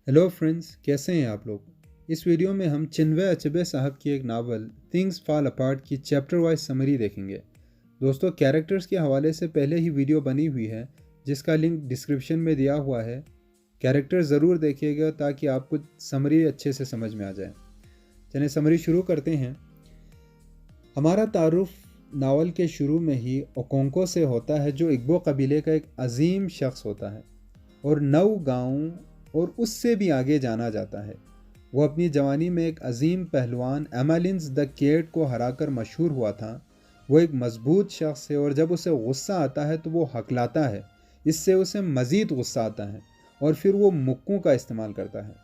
Hello friends, कैसे हैं आप लोग। इस वीडियो में हम चिन्वे अचबे साहब की एक नावल थिंग्स फॉल अपार्ट की चैप्टर वाइज समरी देखेंगे। दोस्तों, कैरेक्टर्स के हवाले से पहले ही वीडियो बनी हुई है जिसका लिंक डिस्क्रिप्शन में दिया हुआ है। कैरेक्टर ज़रूर देखिएगा ताकि आपको समरी अच्छे से समझ में आ जाए। चलिए समरी शुरू करते हैं। हमारा तारुफ नावल के शुरू में ही ओकोंको से होता है, जो इग्बो कबीले का एक अजीम शख्स होता है और 9 गाँव और उससे भी आगे जाना जाता है। वो अपनी जवानी में एक अजीम पहलवान एमालिन्स द केट को हराकर मशहूर हुआ था। वो एक मजबूत शख्स है और जब उसे गुस्सा आता है तो वो हकलाता है। इससे उसे मज़ीद गुस्सा आता है और फिर वो मुक्कों का इस्तेमाल करता है।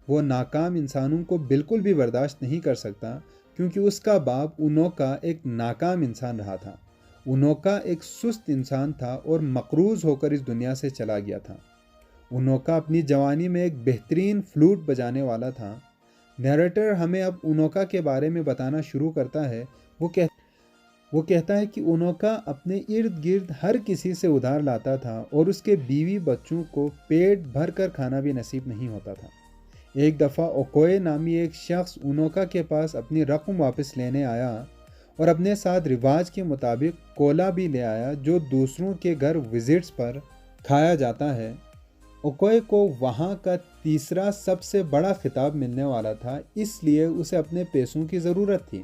वो नाकाम इंसानों को बिल्कुल भी बर्दाश्त नहीं कर सकता, क्योंकि उसका बाप उनोका एक नाकाम इंसान रहा था। उनोका एक सुस्त इंसान था और मकरूज़ होकर इस दुनिया से चला गया था। उनोका अपनी जवानी में एक बेहतरीन फ्लूट बजाने वाला था। नैरेटर हमें अब उनोका के बारे में बताना शुरू करता है। वो कहता है कि उनोका अपने इर्द गिर्द हर किसी से उधार लाता था और उसके बीवी बच्चों को पेट भर कर खाना भी नसीब नहीं होता था। एक दफ़ा ओकोए नामी एक शख्स उनोका के पास अपनी रकम वापस लेने आया और अपने साथ रिवाज के मुताबिक कोला भी ले आया, जो दूसरों के घर विजिट्स पर खाया जाता है। ओकोए को वहाँ का तीसरा सबसे बड़ा खिताब मिलने वाला था, इसलिए उसे अपने पैसों की ज़रूरत थी।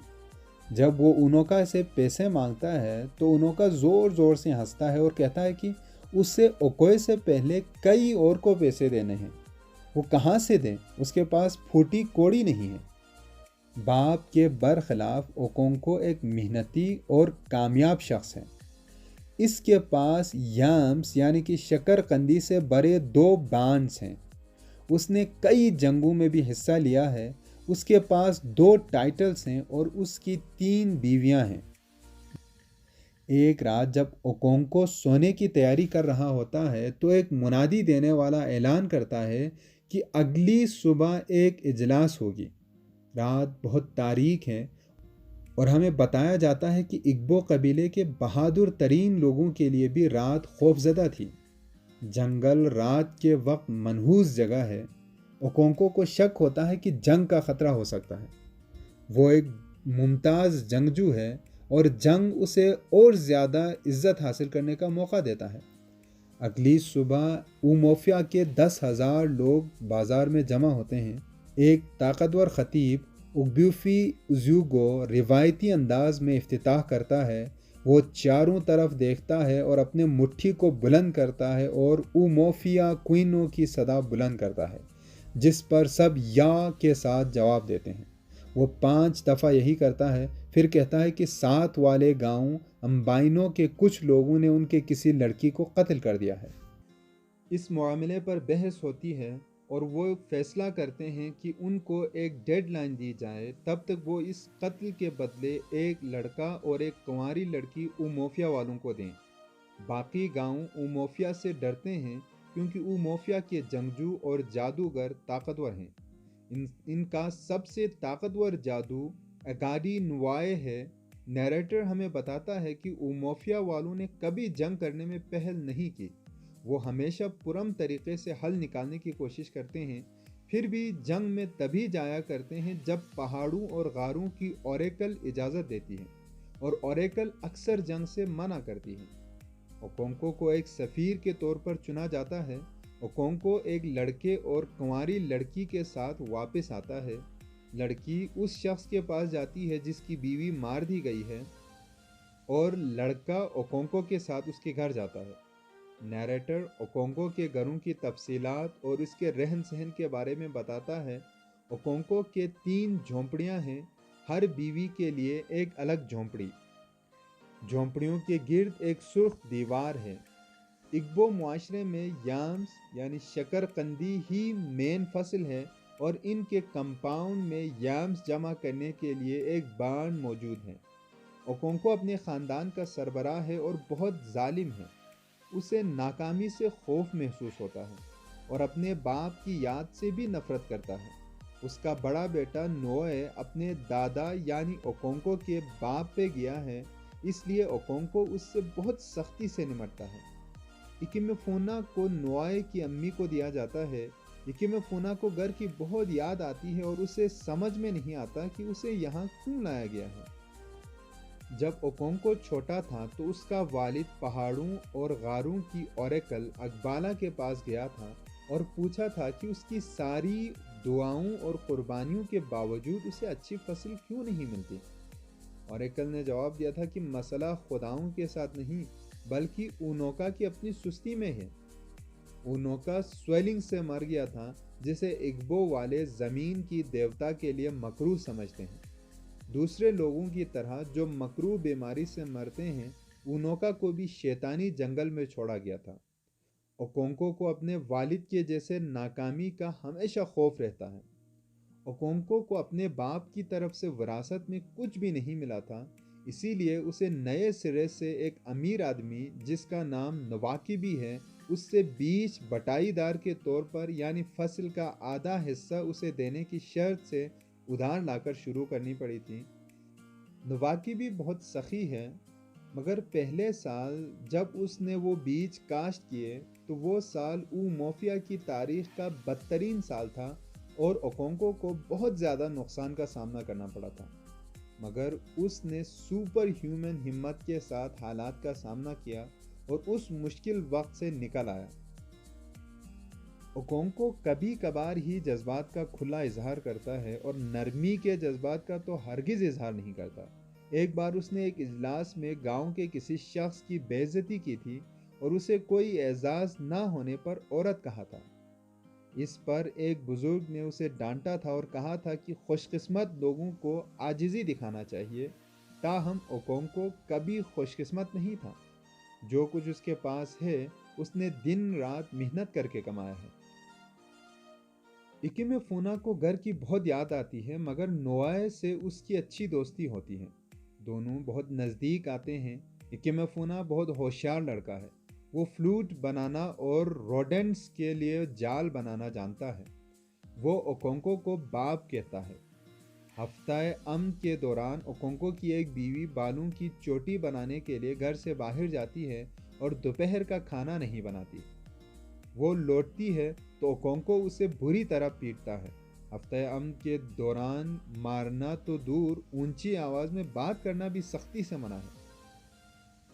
जब वो उनोका से पैसे मांगता है तो उनोका ज़ोर ज़ोर से हंसता है और कहता है कि उससे ओकोए से पहले कई और को पैसे देने हैं। वो कहाँ से दें, उसके पास फूटी कोड़ी नहीं है। बाप के बरखिलाफ ओकोंको एक मेहनती और कामयाब शख्स है। इसके पास याम्स यानी कि शकरकंदी से भरे 2 बांड्स हैं। उसने कई जंगों में भी हिस्सा लिया है। उसके पास 2 टाइटल्स हैं और उसकी 3 बीवियां हैं। एक रात जब ओकोंको सोने की तैयारी कर रहा होता है तो एक मुनादी देने वाला ऐलान करता है कि अगली सुबह एक इजलास होगी। रात बहुत तारीक है और हमें बताया जाता है कि इग्बो कबीले के बहादुर तरीन लोगों के लिए भी रात खौफजदा थी। जंगल रात के वक्त मनहूस जगह है। ओकोंको को शक होता है कि जंग का खतरा हो सकता है। वो एक मुमताज़ जंगजू है और जंग उसे और ज़्यादा इज्जत हासिल करने का मौका देता है। अगली सुबह उमोफिया के 10,000 लोग बाज़ार में जमा होते हैं। एक ताकतवर खतीब उग्ब्यूफी उज़्यूगो रिवायती अंदाज में इफ्तिताह करता है। वो चारों तरफ देखता है और अपने मुट्ठी को बुलंद करता है और उमोफिया क्वीनो की सदा बुलंद करता है, जिस पर सब या के साथ जवाब देते हैं। वो 5 दफ़ा यही करता है, फिर कहता है कि 7 वाले गांव अम्बाइनों के कुछ लोगों ने उनके किसी लड़की को कत्ल कर दिया है। इस मामले पर बहस होती है और वो फैसला करते हैं कि उनको एक डेडलाइन दी जाए, तब तक वो इस कत्ल के बदले एक लड़का और एक कुंवारी लड़की उमोफिया वालों को दें। बाकी गांव उमोफिया से डरते हैं क्योंकि उमोफिया के जंगजू और जादूगर ताकतवर हैं। इनका सबसे ताकतवर जादू अगाडी नुवाए है। नैरेटर हमें बताता है कि उमोफिया वालों ने कभी जंग करने में पहल नहीं की। वो हमेशा पुरम तरीके से हल निकालने की कोशिश करते हैं, फिर भी जंग में तभी जाया करते हैं जब पहाड़ों और गारों की ओरेकल इजाज़त देती है, और ओरेकल अक्सर जंग से मना करती है। ओकोंको को एक सफ़ीर के तौर पर चुना जाता है। ओकोंको एक लड़के और कुंवारी लड़की के साथ वापस आता है। लड़की उस शख्स के पास जाती है जिसकी बीवी मार दी गई है और लड़का ओकोंको के साथ उसके घर जाता है। नैरेटर ओकोंको के घरों की तफसीलात और उसके रहन सहन के बारे में बताता है। ओकोंको के 3 झोंपड़ियां हैं, हर बीवी के लिए एक अलग झोंपड़ी। झोंपड़ियों के गिर्द एक सुर्ख दीवार है। इग्बो मुआशरे में याम्स यानी शकरकंदी ही मेन फसल है और इनके कंपाउंड में याम्स जमा करने के लिए एक बांड मौजूद है। ओकोंको अपने ख़ानदान का सरबराह है और बहुत जालिम है। उसे नाकामी से खौफ महसूस होता है और अपने बाप की याद से भी नफरत करता है। उसका बड़ा बेटा नोए अपने दादा यानी ओकोंको के बाप पे गया है, इसलिए ओकोंको उससे बहुत सख्ती से निमटता है। इकिमेफुना को नोए की अम्मी को दिया जाता है। اکیمے فونا کو گھر کی بہت یاد آتی ہے اور اسے سمجھ میں نہیں آتا کہ اسے یہاں کیوں لایا گیا ہے۔ جب اوکونکو چھوٹا تھا تو اس کا والد پہاڑوں اور غاروں کی اوریکل اکبالا کے پاس گیا تھا اور پوچھا تھا کہ اس کی ساری دعاؤں اور قربانیوں کے باوجود اسے اچھی فصل کیوں نہیں ملتی۔ اوریکل نے جواب دیا تھا کہ مسئلہ خداؤں کے ساتھ نہیں بلکہ اونوکا کی اپنی سستی میں ہے۔ اونوکا سویلنگ سے مر گیا تھا جسے اگبو والے زمین کی دیوتا کے لیے مکروہ سمجھتے ہیں۔ دوسرے لوگوں کی طرح جو مکروہ بیماری سے مرتے ہیں، اونوکا کو بھی شیطانی جنگل میں چھوڑا گیا تھا۔ اوکونکو کو اپنے والد کے جیسے ناکامی کا ہمیشہ خوف رہتا ہے۔ اوکونکو کو اپنے باپ کی طرف سے وراثت میں کچھ بھی نہیں ملا تھا، اسی لیے اسے نئے سرے سے ایک امیر آدمی جس کا نام نواکی بھی ہے، اس سے بیج بٹائی دار کے طور پر یعنی فصل کا آدھا حصہ اسے دینے کی شرط سے ادھار لا کر شروع کرنی پڑی تھی۔ نواکی بھی بہت سخی ہے، مگر پہلے سال جب اس نے وہ بیج کاشت کیے تو وہ سال موفیا کی تاریخ کا بدترین سال تھا اور اوکونکو کو بہت زیادہ نقصان کا سامنا کرنا پڑا تھا، مگر اس نے سپر ہیومن ہمت کے ساتھ حالات کا سامنا کیا اور اس مشکل وقت سے نکل آیا۔ اوکونکو کبھی کبھار ہی جذبات کا کھلا اظہار کرتا ہے اور نرمی کے جذبات کا تو ہرگز اظہار نہیں کرتا۔ ایک بار اس نے ایک اجلاس میں گاؤں کے کسی شخص کی بے عزتی کی تھی اور اسے کوئی اعزاز نہ ہونے پر عورت کہا تھا۔ اس پر ایک بزرگ نے اسے ڈانٹا تھا اور کہا تھا کہ خوش قسمت لوگوں کو عاجزی دکھانا چاہیے، تاہم اوکونکو کبھی خوش قسمت نہیں تھا۔ جو کچھ اس کے پاس ہے اس نے دن رات محنت کر کے کمایا ہے۔ اکیمے فونا کو گھر کی بہت یاد آتی ہے، مگر نوائے سے اس کی اچھی دوستی ہوتی ہے۔ دونوں بہت نزدیک آتے ہیں۔ اکیمے فونا بہت ہوشیار لڑکا ہے۔ وہ فلوٹ بنانا اور روڈنٹس کے لیے جال بنانا جانتا ہے۔ وہ اوکونکو کو باپ کہتا ہے۔ ہفتہ کے دوران اوکونکو کی ایک بیوی بالوں کی چوٹی بنانے کے لیے گھر سے باہر جاتی ہے اور دوپہر کا کھانا نہیں بناتی۔ وہ لوٹتی ہے تو اوکونکو اسے بری طرح پیٹتا ہے۔ ہفتہ کے دوران مارنا تو دور، اونچی آواز میں بات کرنا بھی سختی سے منع ہے۔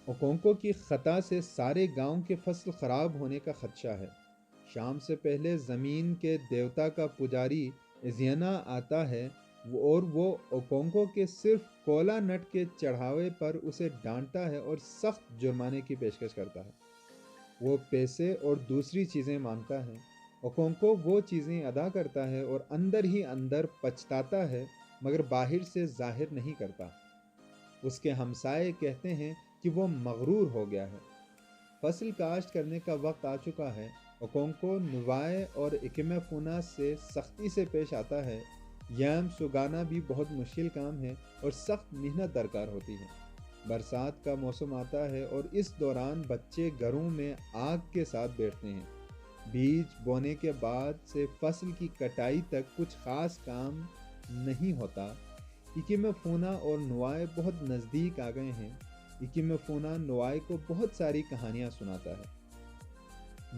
اوکونکو کی خطا سے سارے گاؤں کے فصل خراب ہونے کا خدشہ ہے۔ شام سے پہلے زمین کے دیوتا کا پجاری ازینا آتا ہے اور وہ اوکونکو کے صرف کولا نٹ کے چڑھاوے پر اسے ڈانٹتا ہے اور سخت جرمانے کی پیشکش کرتا ہے۔ وہ پیسے اور دوسری چیزیں مانگتا ہے۔ اوکونکو وہ چیزیں ادا کرتا ہے اور اندر ہی اندر پچھتاتا ہے، مگر باہر سے ظاہر نہیں کرتا۔ اس کے ہمسائے کہتے ہیں کہ وہ مغرور ہو گیا ہے۔ فصل کاشت کرنے کا وقت آ چکا ہے۔ اوکونکو نوائے اور اکیمے فونا سے سختی سے پیش آتا ہے۔ یام سگانا بھی بہت مشکل کام ہے اور سخت محنت درکار ہوتی ہے۔ برسات کا موسم آتا ہے اور اس دوران بچے گھروں میں آگ کے ساتھ بیٹھتے ہیں۔ بیج بونے کے بعد سے فصل کی کٹائی تک کچھ خاص کام نہیں ہوتا۔ اکیمے فونا اور نوائے بہت نزدیک آ گئے ہیں۔ اکیمے فونا نوائے کو بہت ساری کہانیاں سناتا ہے۔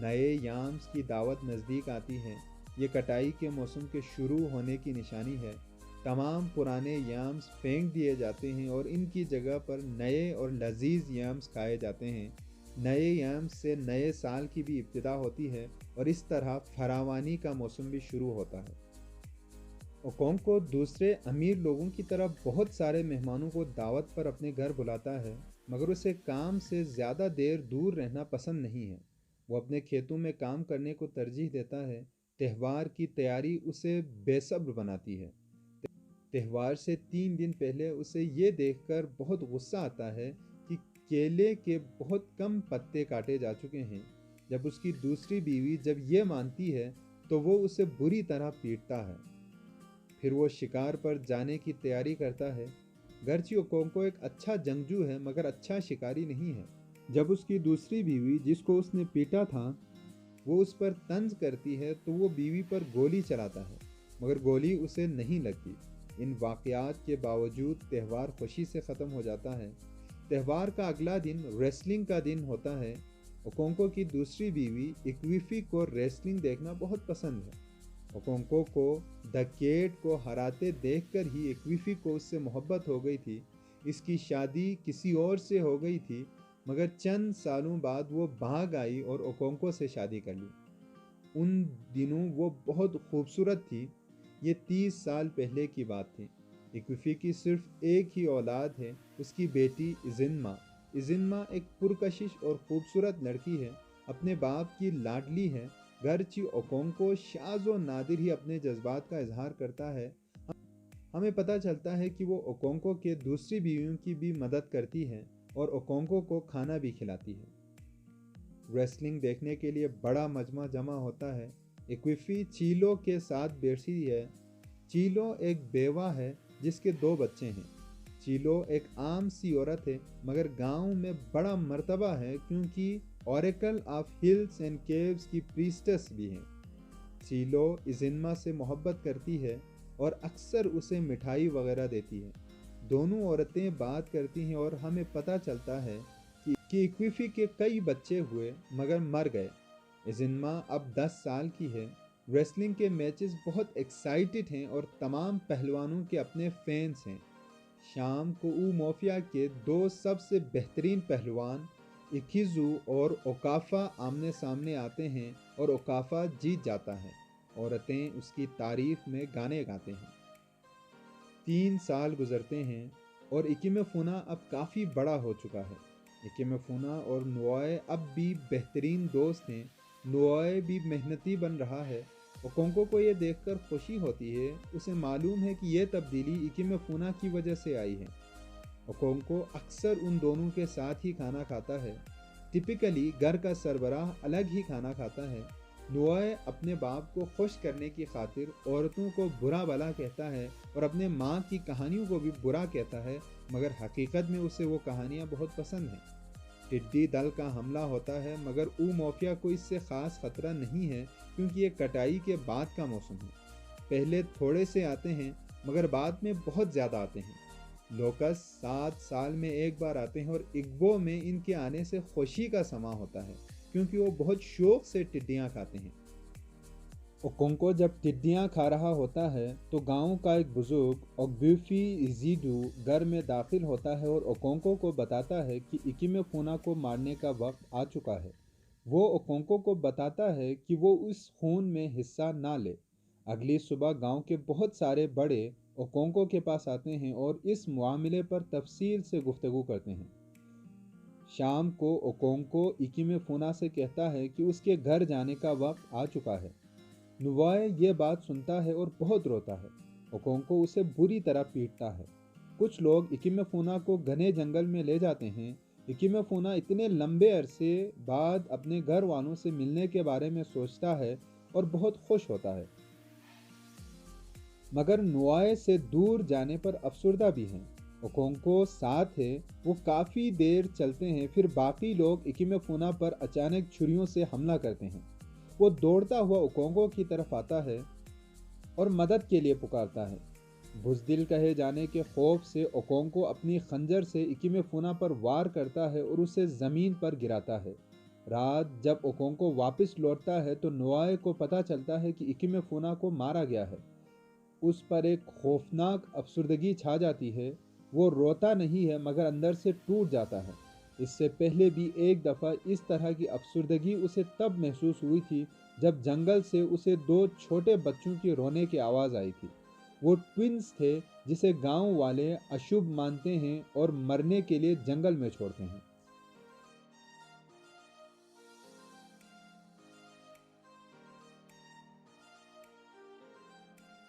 نئے یامز کی دعوت نزدیک آتی ہے۔ یہ کٹائی کے موسم کے شروع ہونے کی نشانی ہے۔ تمام پرانے یامز پھینک دیے جاتے ہیں اور ان کی جگہ پر نئے اور لذیذ یامز کھائے جاتے ہیں۔ نئے یامز سے نئے سال کی بھی ابتدا ہوتی ہے اور اس طرح فراوانی کا موسم بھی شروع ہوتا ہے۔ اوکونکو دوسرے امیر لوگوں کی طرح بہت سارے مہمانوں کو دعوت پر اپنے گھر بلاتا ہے، مگر اسے کام سے زیادہ دیر دور رہنا پسند نہیں ہے۔ وہ اپنے کھیتوں میں کام کرنے کو ترجیح دیتا ہے۔ تہوار کی تیاری اسے بے صبر بناتی ہے۔ تہوار سے 3 دن پہلے اسے یہ دیکھ کر بہت غصہ آتا ہے کہ کیلے کے بہت کم پتے کاٹے جا چکے ہیں۔ جب اس کی دوسری بیوی جب یہ مانتی ہے تو وہ اسے بری طرح پیٹتا ہے۔ پھر وہ شکار پر جانے کی تیاری کرتا ہے۔ گرچہ اوکونکو ایک اچھا جنگجو ہے، مگر اچھا شکاری نہیں ہے۔ جب اس کی دوسری بیوی جس کو اس نے پیٹا تھا وہ اس پر طنز کرتی ہے تو وہ بیوی پر گولی چلاتا ہے، مگر گولی اسے نہیں لگتی۔ ان واقعات کے باوجود تہوار خوشی سے ختم ہو جاتا ہے۔ تہوار کا اگلا دن ریسلنگ کا دن ہوتا ہے۔ اوکونکو کی دوسری بیوی اکویفی کو ریسلنگ دیکھنا بہت پسند ہے۔ ओकोंको को द केट को हराते देखकर ही इक्विफी को उससे मोहब्बत हो गई थी। इसकी शादी किसी और से हो गई थी, मगर चंद सालों बाद वो भाग आई और ओकोंको से शादी कर ली। उन दिनों वो बहुत खूबसूरत थी। ये 30 साल पहले की बात थी। इक्विफी की सिर्फ एक ही औलाद है, उसकी बेटी इजिन्मा। इजिन्मा एक पुरकशिश और खूबसूरत लड़की है, अपने बाप की लाडली है। गर्ची ओकोंको शाज़ व नादिर ही अपने जज्बात का इजहार करता है। हमें पता चलता है कि वो ओकोंको के दूसरी बीवियों की भी मदद करती है और ओकोंको को खाना भी खिलाती है। रेसलिंग देखने के लिए बड़ा मजमा जमा होता है। इक्विफी चीलो के साथ बैठती है। चीलो एक बेवा है जिसके 2 बच्चे हैं। चीलो एक आम सी औरत है, मगर गांव में बड़ा मर्तबा है क्योंकि oracle of hills and caves की प्रीस्टेस भी हैं। चीलो इजिन्मा से मोहब्बत करती है और अक्सर उसे मिठाई वगैरह देती है। दोनों औरतें बात करती हैं और हमें पता चलता है कि इक्विफी के कई बच्चे हुए मगर मर गए। इजिन्मा अब 10 साल की है। रेसलिंग के मैचेस बहुत एक्साइटेड हैं और तमाम पहलवानों के अपने फैंस हैं। शाम को मोफिया के 2 सबसे बेहतरीन पहलवान इकिजू और ओकाफा आमने सामने आते हैं और ओकाफा जीत जाता है। औरतें उसकी तारीफ में गाने गाते हैं। 3 साल गुजरते हैं और इकिमेफुना अब काफ़ी बड़ा हो चुका है। इकिमेफुना और नुओए अब भी बेहतरीन दोस्त हैं। नुओए भी मेहनती बन रहा है। ओकोंको को ये देखकर खुशी होती है। उसे मालूम है कि यह तब्दीली इकिमेफुना की वजह से आई है। ओकोंको अक्सर उन दोनों के साथ ही खाना खाता है। टिपिकली घर का सरबराह अलग ही खाना खाता है। नुओए अपने बाप को खुश करने की खातिर औरतों को बुरा भला कहता है और अपने माँ की कहानियों को भी बुरा कहता है, मगर हकीकत में उसे वो कहानियाँ बहुत पसंद हैं। टिड्डी दल का हमला होता है, मगर मोफिया को इससे ख़ास ख़तरा नहीं है क्योंकि ये कटाई के बाद का मौसम है। पहले थोड़े से आते हैं मगर बाद में बहुत ज़्यादा आते हैं। लोकस 7 साल में एक बार आते हैं और इग्बो में इनके आने से खुशी का समा होता है क्योंकि वो बहुत शौक से टिड्डियाँ खाते हैं। ओकोंको जब टिड्डियाँ खा रहा होता है तो गांव का एक बुजुर्ग ओग्ब्यूफी इजीडू घर में दाखिल होता है और ओकोंको को बताता है कि इकिमेफुना को मारने का वक्त आ चुका है। वो ओकोंको को बताता है कि वो उस खून में हिस्सा ना ले। अगली सुबह गांव के बहुत सारे बड़े ओकोंको के पास आते हैं और इस मामले पर तफसील से गुफ्तगू करते हैं। शाम को ओकोंको इकिमेफुना से कहता है कि उसके घर जाने का वक्त आ चुका है। नुओए ये बात सुनता है और बहुत रोता है। ओकोंको उसे बुरी तरह पीटता है। कुछ लोग इकिमेफुना को घने जंगल में ले जाते हैं। इकिमेफुना इतने लंबे अरसे बाद अपने घर वालों से मिलने के बारे में सोचता है और बहुत खुश होता है, मगर नुओए से दूर जाने पर अफसुर्दा भी हैं। ओकोंको साथ है। वो काफ़ी देर चलते हैं, फिर बाकी लोग इकिमेफुना पर अचानक छुरियों से हमला करते हैं। वो दौड़ता हुआ ओकोंको की तरफ आता है और मदद के लिए पुकारता है। बुज़दिल कहे जाने के खौफ से ओकोंको अपनी खंजर से इकिमेफुना पर वार करता है और उसे ज़मीन पर गिराता है। रात जब ओकोंको वापस लौटता है तो नुओए को पता चलता है कि इकिमेफुना को मारा गया है। उस पर एक खौफनाक अफसुर्दगी छा जाती है। वो रोता नहीं है मगर अंदर से टूट जाता है। इससे पहले भी एक दफ़ा इस तरह की अफसुर्दगी उसे तब महसूस हुई थी जब जंगल से उसे 2 छोटे बच्चों की रोने की आवाज़ आई थी। वो ट्विंस थे जिसे गांव वाले अशुभ मानते हैं और मरने के लिए जंगल में छोड़ते हैं।